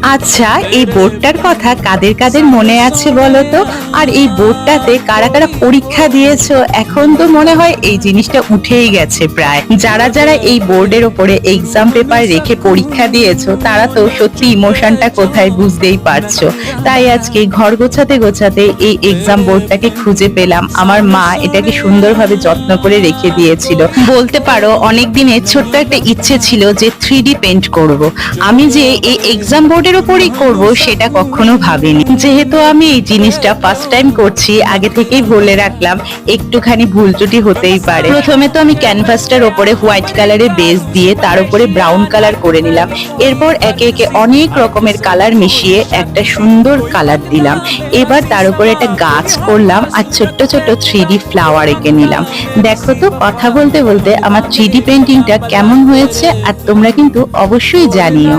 আচ্ছা, এই বোর্ডটার কথা কাদের কাদের মনে আছে বলো তো? আর এই বোর্ডটাতে কারা কারা পরীক্ষা দিয়েছো? এখন তো মনে হয় এই জিনিসটা উঠেই গেছে প্রায়। যারা যারা এই বোর্ডের ওপরে এক্সাম পেপার রেখে পরীক্ষা দিয়েছো তারা তো সত্যি ইমোশনটা কোথায় বুঝতেই পারছো। তাই আজকে ঘর গোছাতে গোছাতে এই এক্সাম বোর্ডটাকে খুঁজে পেলাম। আমার মা এটাকে সুন্দরভাবে যত্ন করে রেখে দিয়েছিল। বলতে পারো অনেক দিনের ছোট্ট একটা ইচ্ছে ছিল যে 3D পেন্ট করব। আমি যে এই এক্সাম বোর্ডের উপরেই করব সেটা কখনো ভাবিনি। যেহেতু আমি এই জিনিসটা ফার্স্ট টাইম করছি, আগে থেকেই বলে রাখলাম একটুখানি ভুল ত্রুটি হতেই পারে। প্রথমে তো আমি ক্যানভাসটার ওপরে হোয়াইট কালারের বেস দিয়ে তার উপরে ব্রাউন কালার করে নিলাম। এরপর একে একে অনেক রকমের কালার মিশিয়ে একটা সুন্দর কালার দিলাম। এবার তার উপরে একটা গাছ করলাম আর ছোট্ট ছোট্ট 3D ফ্লাওয়ার এঁকে নিলাম। দেখো তো, কথা বলতে বলতে আমার 3D পেন্টিংটা কেমন হয়েছে, আর তোমরা কিন্তু অবশ্যই জানিও।